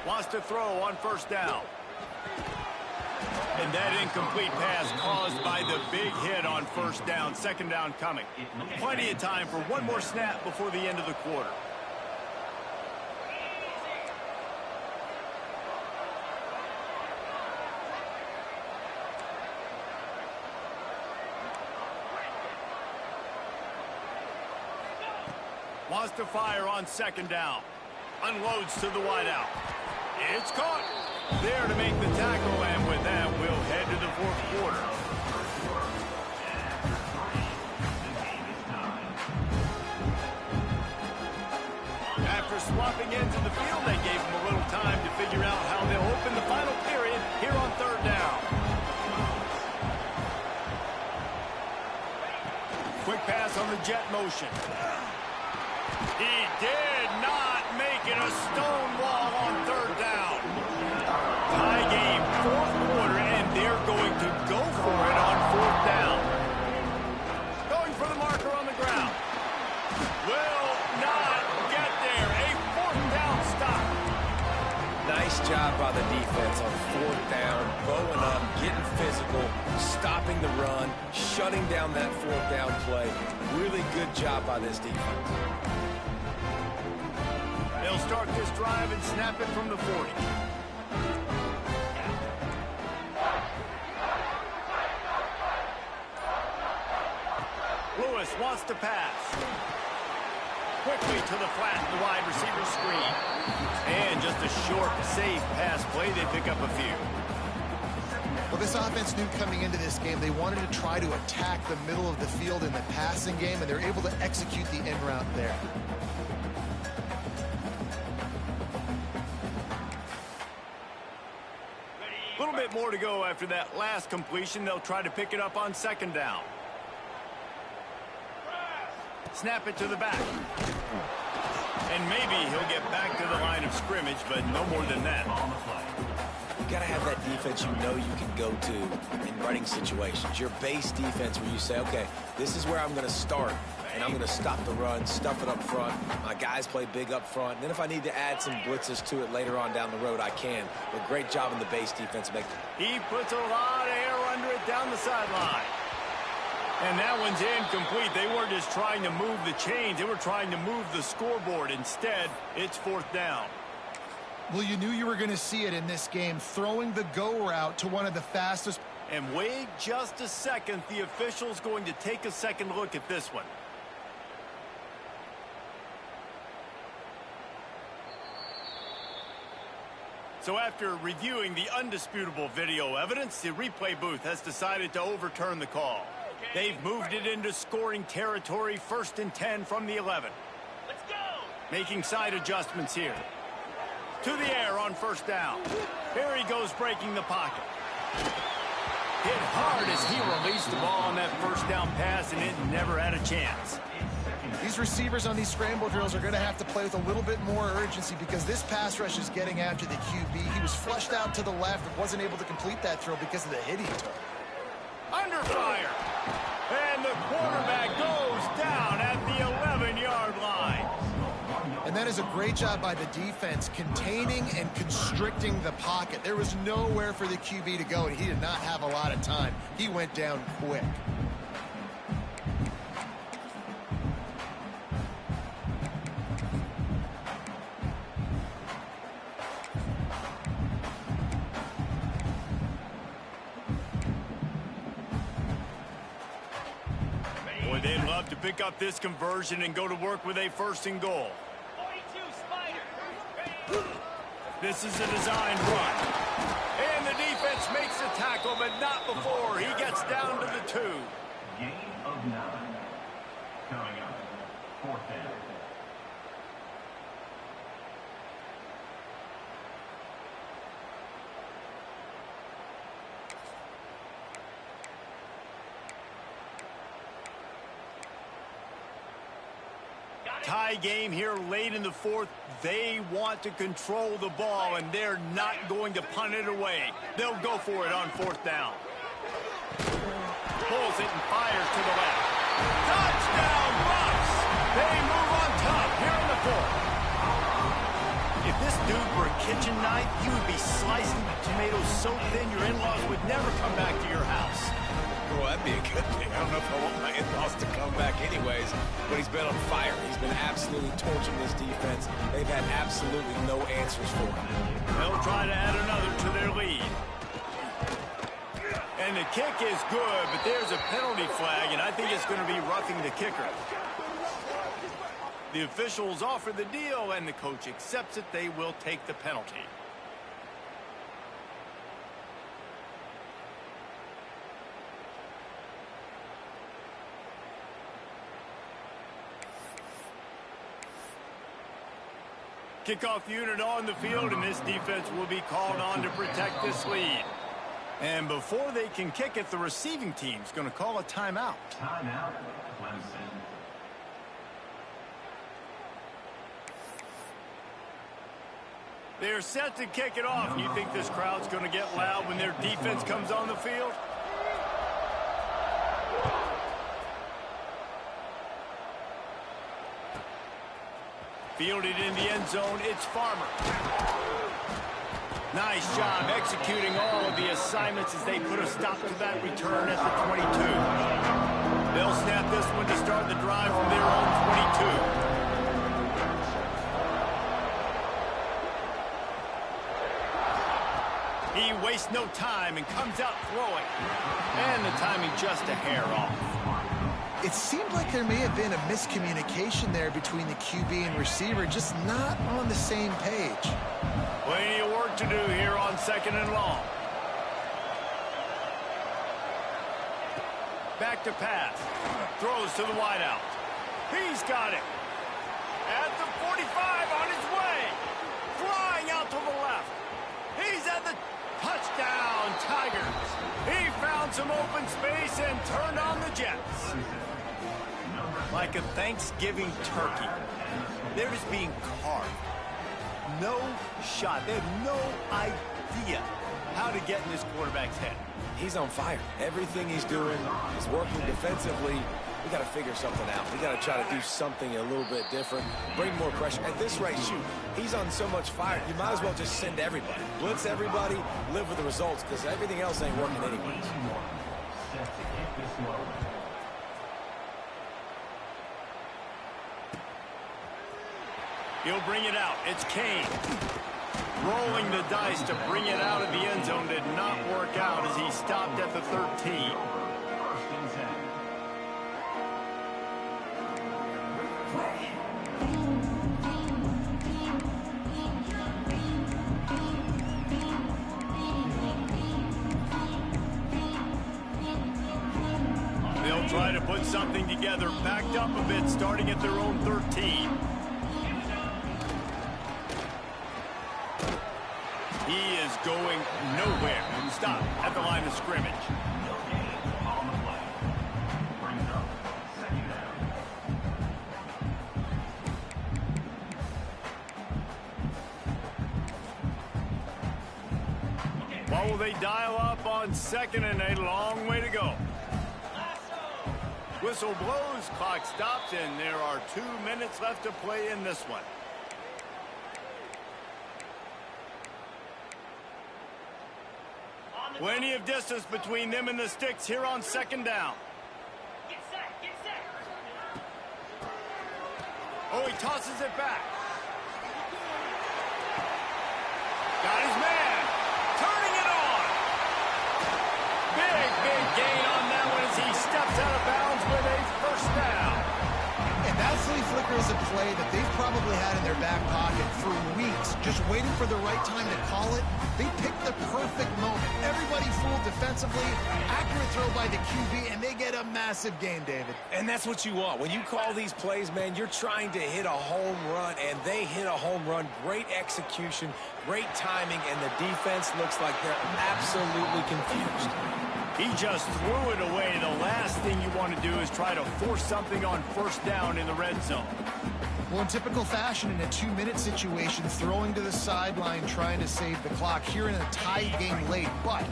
Wants to throw on first down. And that incomplete pass caused by the big hit on first down. Second down coming. Plenty of time for one more snap before the end of the quarter. Wants to fire on second down. Unloads to the wideout. It's caught. There to make the tackle, and with that, we'll head to the fourth quarter. After swapping ends in the field, they gave him a little time to figure out how they'll open the final period here on third down. Quick pass on the jet motion. He did not make it a stone wall on third down. Tie game, fourth quarter, and they're going to go for it on fourth down. Going for the marker on the ground. Will not get there. A fourth down stop. Nice job by the defense on fourth down, bowing up, getting physical, stopping the run, shutting down that fourth down play. Really good job by this defense. They'll start this drive and snap it from the 40. Lewis wants to pass. Quickly to the flat, the wide receiver screen. And just a short, safe pass play. They pick up a few. Well, this offense knew coming into this game they wanted to try to attack the middle of the field in the passing game, and they're able to execute the end route there. A little bit more to go after that last completion. They'll try to pick it up on second down. Snap it to the back. And maybe he'll get back to the line of scrimmage, but no more than that. You got to have that defense you know you can go to in running situations. Your base defense where you say, okay, this is where I'm going to start, and I'm going to stop the run, stuff it up front. My guys play big up front. And then if I need to add some blitzes to it later on down the road, I can. But great job in the base defense. He puts a lot of air under it down the sideline. And that one's incomplete. They weren't just trying to move the chains. They were trying to move the scoreboard. Instead, it's fourth down. Well, you knew you were going to see it in this game, throwing the go route to one of the fastest. And wait just a second. The official's going to take a second look at this one. So after reviewing the undisputable video evidence, the replay booth has decided to overturn the call. They've moved it into scoring territory, 1st and 10 from the 11. Let's go! Making side adjustments here. To the air on first down. Here he goes breaking the pocket. Hit hard as he released the ball on that first down pass, and it never had a chance. These receivers on these scramble drills are going to have to play with a little bit more urgency because this pass rush is getting after the QB. He was flushed out to the left and wasn't able to complete that throw because of the hit he took. Under fire. And the quarterback goes down at the 11 that is a great job by the defense, containing and constricting the pocket. There was nowhere for the QB to go, and he did not have a lot of time. He went down quick. Boy, they'd love to pick up this conversion and go to work with a 1st and goal. This is a designed run. And the defense makes the tackle, but not before he gets down to the 2. Gain of 9. Coming up, 4th down. Tie game here late in the 4th. They want to control the ball, and they're not going to punt it away. They'll go for it on 4th down. Pulls it and fires to the left. Touchdown, Bucks! They move on top here in the 4th. If this dude were a kitchen knife, you would be slicing the tomatoes so thin your in-laws would never come back to your house. Well, that'd be a good thing. I don't know if I want my in-laws to come back anyways, but he's been on fire. He's been absolutely torching this defense. They've had absolutely no answers for him. They'll try to add another to their lead. And the kick is good, but there's a penalty flag, and I think it's going to be roughing the kicker. The officials offer the deal, and the coach accepts it. They will take the penalty. Kickoff unit on the field, and this defense will be called on to protect this lead. And before they can kick it, the receiving team's going to call a timeout. Timeout, Clemson. They're set to kick it off, and you think this crowd's going to get loud when their defense comes on the field? Fielded in the end zone, it's Farmer. Nice job executing all of the assignments as they put a stop to that return at the 22. They'll snap this one to start the drive from their own 22. He wastes no time and comes out throwing. And the timing just a hair off. It seemed like there may have been a miscommunication there between the QB and receiver, just not on the same page. Plenty of work to do here on 2nd and long. Back to pass. Throws to the wideout. He's got it. At the 45 on his way. Flying out to the left. He's at the touchdown, Tigers. He found some open space and turned on the Jets. Like a Thanksgiving turkey. They're just being carved. No shot. They have no idea how to get in this quarterback's head. He's on fire. Everything he's doing is working defensively. We got to figure something out. We got to try to do something a little bit different. Bring more pressure. At this rate, shoot, he's on so much fire. You might as well just send everybody. Blitz everybody, live with the results, because everything else ain't working anyways. Set to kick this one. He'll bring it out. It's Kane. Rolling the dice to bring it out of the end zone did not work out as he stopped at the 13. 1st and 10. They'll try to put something together, backed up a bit, starting at their own 13. He is going nowhere. Stop at the line of scrimmage. On the play. Brings up 2nd down. What will they dial up on 2nd and a long way to go? Whistle blows, clock stops, and there are 2 minutes left to play in this one. Plenty of distance between them and the sticks here on second down. Oh, he tosses it back. Got his man. Turning it on. Big gain on that one as he steps out of bounds with a first down. And that flea flicker is a play that they've probably had in their back pocket for weeks, just waiting for the right time to call it. They picked the perfect moment. Everybody fooled defensively, accurate throw by the QB, and they get a massive gain, David. And that's what you want. When you call these plays, man, you're trying to hit a home run, and they hit a home run. Great execution, great timing, and the defense looks like they're absolutely confused. He just threw it away. The last thing you want to do is try to force something on first down in the red zone. Well, in typical fashion, in a 2-minute situation, throwing to the sideline, trying to save the clock here in a tied game late. But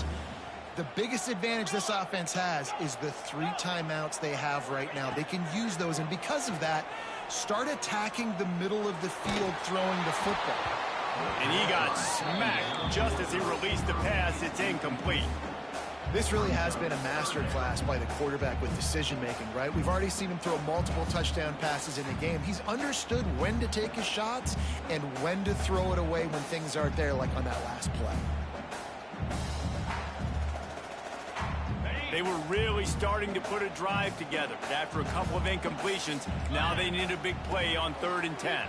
the biggest advantage this offense has is the 3 timeouts they have right now. They can use those, and because of that, start attacking the middle of the field throwing the football. And he got smacked just as he released the pass. It's incomplete. This really has been a masterclass by the quarterback with decision-making, right? We've already seen him throw multiple touchdown passes in the game. He's understood when to take his shots and when to throw it away when things aren't there, like on that last play. They were really starting to put a drive together, but after a couple of incompletions, now they need a big play on 3rd and 10.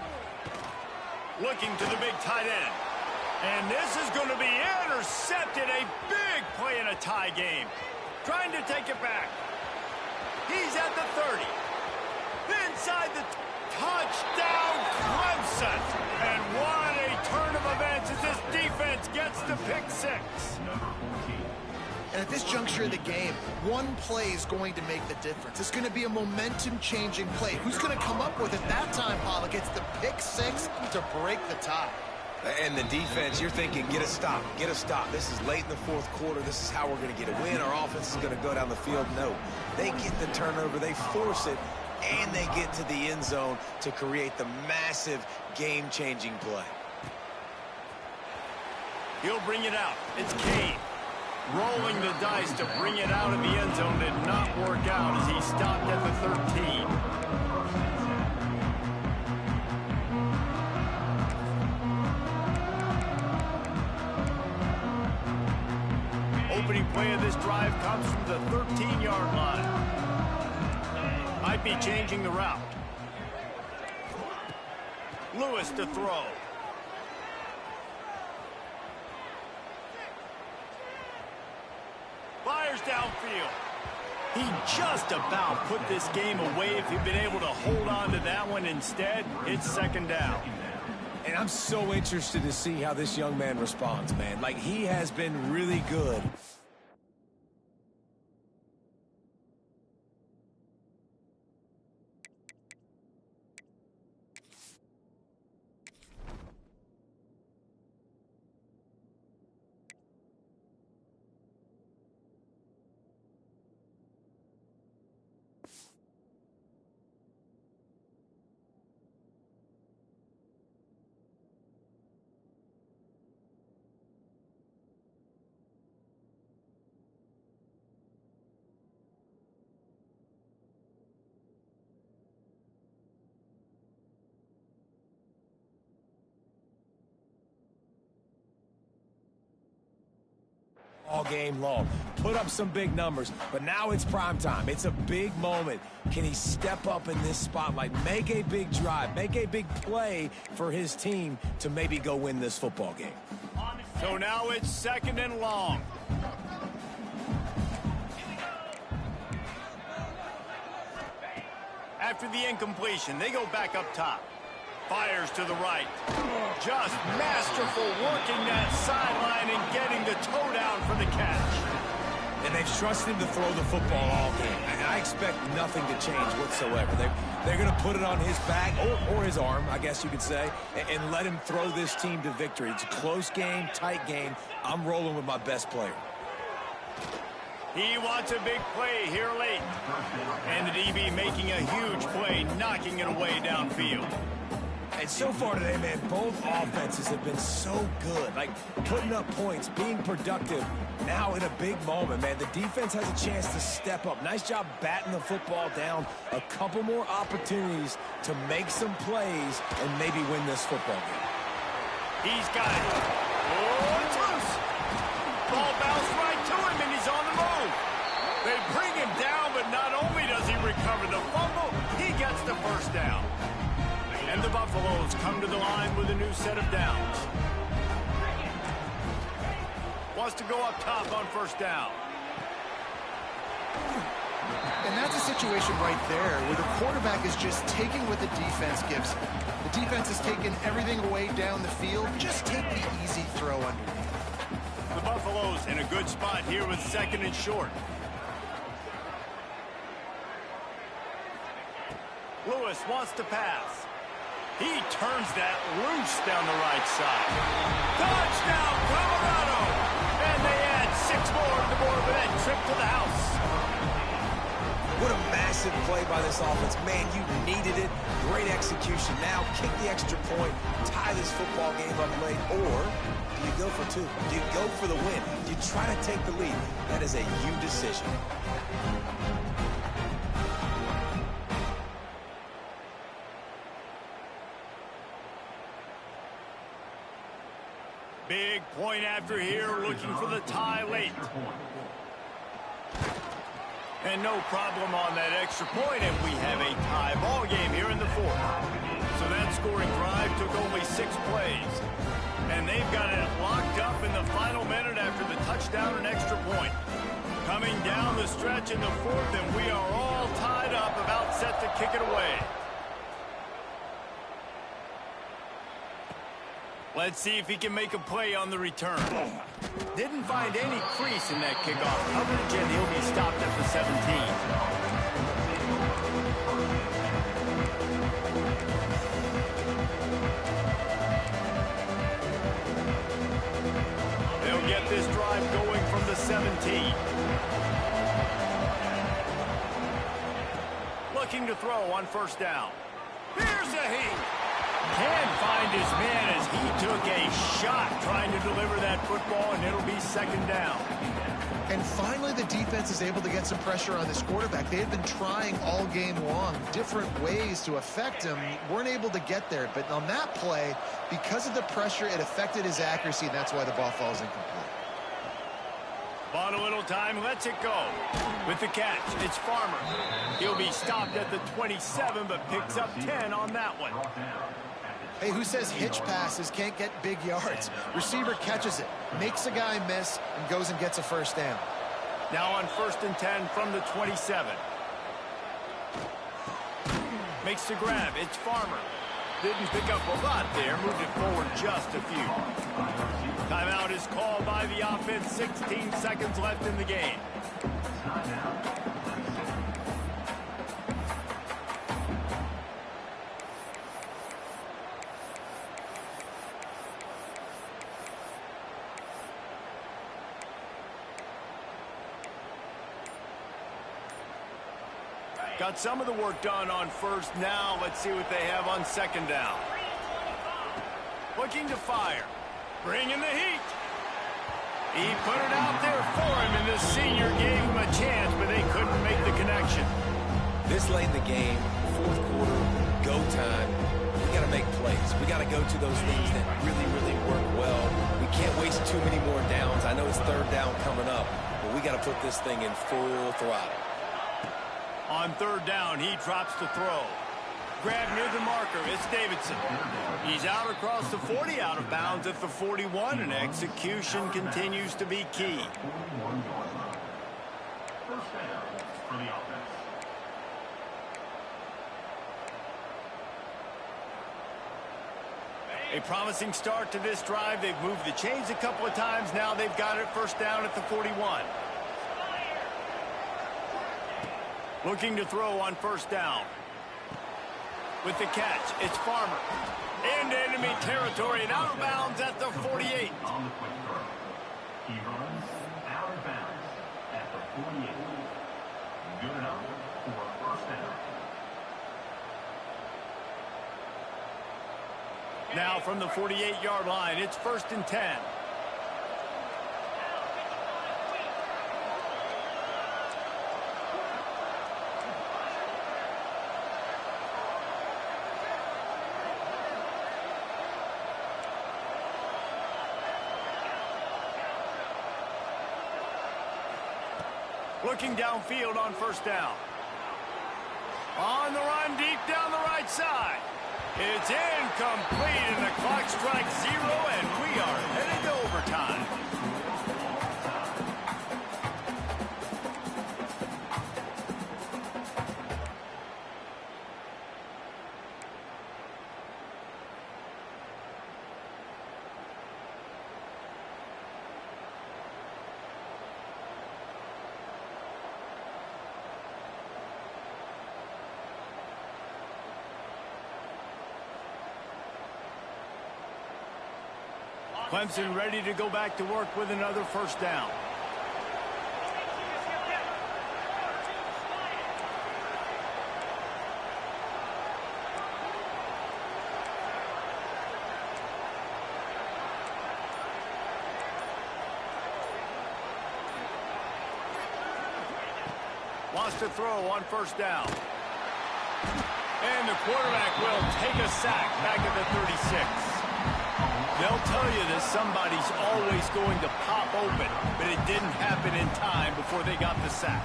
Looking to the big tight end. And this is going to be intercepted. A big play in a tie game. Trying to take it back. He's at the 30. Inside the touchdown, Clemson. And what a turn of events as this defense gets the pick 6. And at this juncture of the game, one play is going to make the difference. It's going to be a momentum-changing play. Who's going to come up with it that time, Pollock? It's the pick 6 to break the tie. And the defense, you're thinking, get a stop, get a stop. This is late in the 4th quarter. This is how we're going to get a win. Our offense is going to go down the field. No, they get the turnover, they force it, and they get to the end zone to create the massive game-changing play. He'll bring it out. It's Kane. Rolling the dice to bring it out of the end zone did not work out as he stopped at the 13. Opening play of this drive comes from the 13-yard line. Might be changing the route. Lewis to throw. Fires downfield. He just about put this game away if he'd been able to hold on to that one. Instead, it's 2nd down. And I'm so interested to see how this young man responds, man. Like, he has been really good. All game long. Put up some big numbers, but now it's prime time. It's a big moment. Can he step up in this spotlight, make a big drive, make a big play for his team to maybe go win this football game? So now it's 2nd and long. After the incompletion, they go back up top. Fires to the right. Just masterful working that sideline and getting the toe down for the catch. And they've trusted him to throw the football all game. And I expect nothing to change whatsoever. They're going to put it on his back, or his arm, I guess you could say, and let him throw this team to victory. It's a close game, tight game. I'm rolling with my best player. He wants a big play here late. And the DB making a huge play, knocking it away downfield. right, so far today, man, both offenses have been so good. Like, putting up points, being productive. Now in a big moment, man, the defense has a chance to step up. Nice job batting the football down. A couple more opportunities to make some plays and maybe win this football game. He's got it. Oh, it's loose. Ball bounced right to him, and he's on the move. They bring him down, but not only does he recover the fumble, he gets the first down. And the Buffaloes come to the line with a new set of downs. Wants to go up top on first down. And that's a situation right there where the quarterback is just taking what the defense gives him. The defense is taking everything away down the field. Just take the easy throw underneath. The Buffaloes in a good spot here with second and short. Lewis wants to pass. He turns that loose down the right side. Touchdown, Colorado! And they add 6 more to the board with that trip to the house. What a massive play by this offense. Man, you needed it. Great execution. Now kick the extra point, tie this football game up late, or do you go for 2? Do you go for the win? Do you try to take the lead? That is a you decision. Big point after here, looking for the tie late. And no problem on that extra point, and we have a tie ball game here in the fourth. So that scoring drive took only 6 plays. And they've got it locked up in the final minute after the touchdown and extra point. Coming down the stretch in the fourth, and we are all tied up, about set to kick it away. Let's see if he can make a play on the return. Didn't find any crease in that kickoff coverage, and he'll be stopped at the 17. They'll get this drive going from the 17. Looking to throw on first down. Here's a heat. Can't find his man as he took a shot trying to deliver that football, and it'll be second down. And finally, the defense is able to get some pressure on this quarterback. They had been trying all game long different ways to affect him. Weren't able to get there. But on that play, because of the pressure, it affected his accuracy, and that's why the ball falls incomplete. Bought a little time, lets it go. With the catch, it's Farmer. He'll be stopped at the 27, but picks up 10 on that one. Hey, who says hitch passes can't get big yards? Receiver catches it, makes a guy miss, and goes and gets a first down. Now on first and 10 from the 27. Makes the grab. It's Farmer. Didn't pick up a lot there. Moved it forward just a few. Timeout is called by the offense. 16 seconds left in the game. Got some of the work done on first. Now let's see what they have on second down. Looking to fire. Bringing the heat. He put it out there for him, and the senior gave him a chance, but they couldn't make the connection. This late in the game, fourth quarter, go time. We got to make plays. We got to go to those things that really, really work well. We can't waste too many more downs. I know it's third down coming up, but we got to put this thing in full throttle. On third down, he drops to throw. Grab near the marker, it's Davidson. He's out across the 40, out of bounds at the 41, and execution continues to be key. First down for the offense. A promising start to this drive. They've moved the chains a couple of times. Now they've got it first down at the 41. Looking to throw on first down. With the catch, it's Farmer. Into enemy territory and out of bounds at the 48. On the quick throw. He runs out of bounds at the 48. Good enough for a first down. Now from the 48-yard line, it's 1st and 10. Looking downfield on 1st down. On the run, deep down the right side. It's incomplete, and the clock strikes 0, and we are headed to overtime. Clemson ready to go back to work with another 1st down. Wants to throw on 1st down. And the quarterback will take a sack back at the 36. They'll tell you that somebody's always going to pop open, but it didn't happen in time before they got the sack.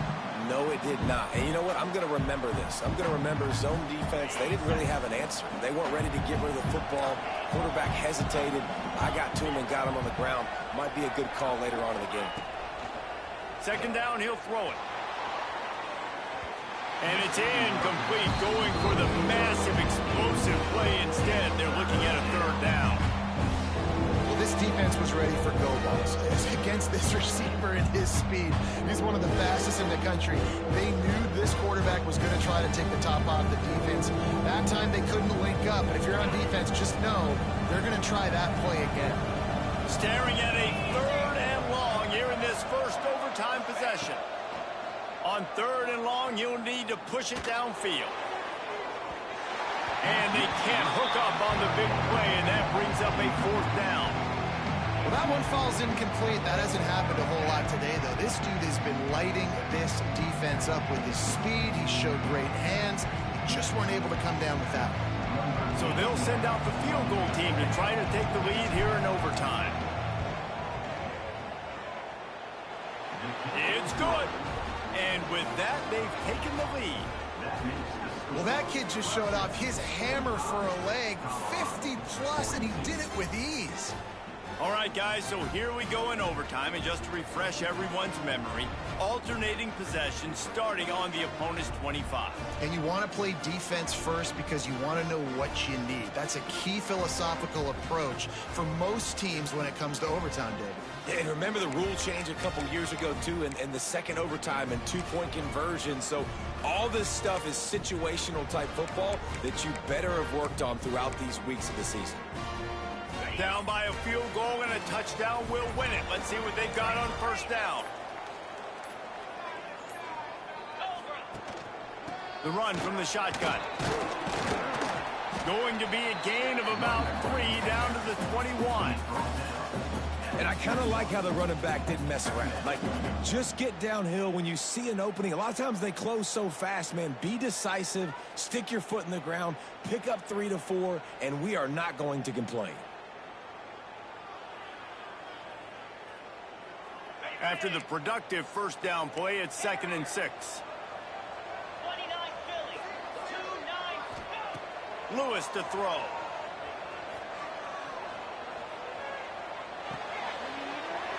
No, it did not. And you know what? I'm going to remember this. I'm going to remember zone defense. They didn't really have an answer. They weren't ready to get rid of the football. Quarterback hesitated. I got to him and got him on the ground. Might be a good call later on in the game. 2nd down, he'll throw it. And it's incomplete, going for the massive explosive play instead. They're looking at a 3rd down. This defense was ready for go balls. Against this receiver and his speed, he's one of the fastest in the country. They knew this quarterback was going to try to take the top off the defense. That time they couldn't link up, but if you're on defense, just know they're going to try that play again. Staring at a 3rd and long here in this first overtime possession. On 3rd and long, he'll need to push it downfield. And they can't hook up on the big play, and that brings up a 4th down. Well, that one falls incomplete. That hasn't happened a whole lot today, though. This dude has been lighting this defense up with his speed. He showed great hands. They just weren't able to come down with that one. So they'll send out the field goal team to try to take the lead here in overtime. It's good. And with that, they've taken the lead. Well, that kid just showed off his hammer for a leg, 50-plus, and he did it with ease. All right, guys, so here we go in overtime, and just to refresh everyone's memory, alternating possession starting on the opponent's 25. And you want to play defense first because you want to know what you need. That's a key philosophical approach for most teams when it comes to overtime, David. Yeah, and remember the rule change a couple years ago, too, and the second overtime and 2-point conversion. So all this stuff is situational type football that you better have worked on throughout these weeks of the season. Down by a field goal and a touchdown will win it. Let's see what they've got on 1st down. The run from the shotgun. Going to be a gain of about 3 down to the 21. And I kind of like how the running back didn't mess around. Like, just get downhill when you see an opening. A lot of times they close so fast, man. Be decisive, stick your foot in the ground, pick up 3 to 4, and we are not going to complain. After the productive 1st down play, it's 2nd and 6. Lewis to throw.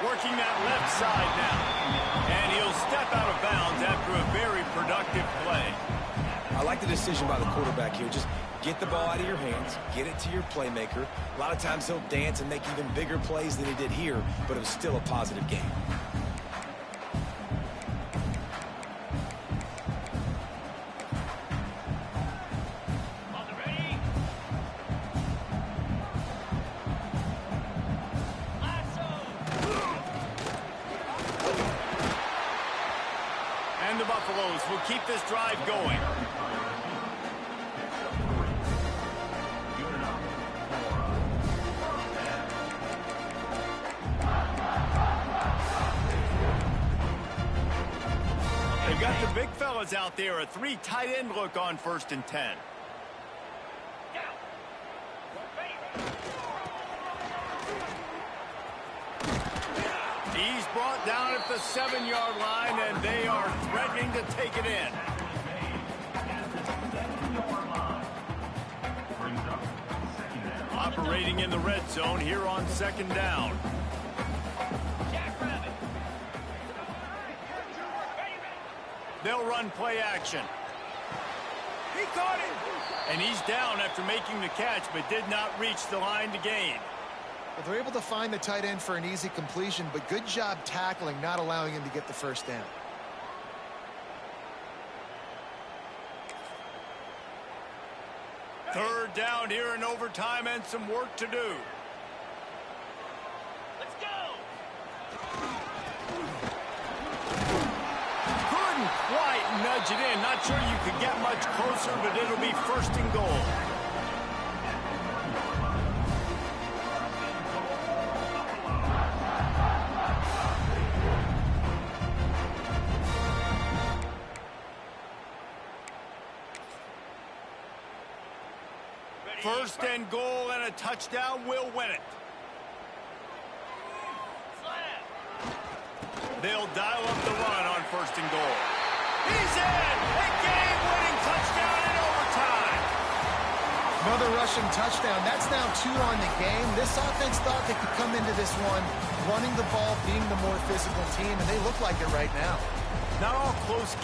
Working that left side now. And he'll step out of bounds after a very productive play. I like the decision by the quarterback here. Just get the ball out of your hands, get it to your playmaker. A lot of times he'll dance and make even bigger plays than he did here, but it was still a positive game. And the Buffaloes will keep this drive going. big fellas out there, a 3 tight end look on 1st and 10. He's brought down at the 7-yard line, and they are threatening to take it in. Operating in the red zone here on 2nd down. They'll run play action. He caught him. And he's down after making the catch, but did not reach the line to gain. Well, they're able to find the tight end for an easy completion, but good job tackling, not allowing him to get the first down. Third down here in overtime and some work to do. Let's go. Couldn't quite nudge it in. Not sure you could get much closer, but it'll be 1st and goal. First and goal, and a touchdown will win it. They'll dial up the run on 1st and goal. He's in! A game-winning touchdown in overtime. Another rushing touchdown. That's now 2 on the game. This offense thought they could come into this one running the ball, being the more physical team, and they look like it right now. Not all close games.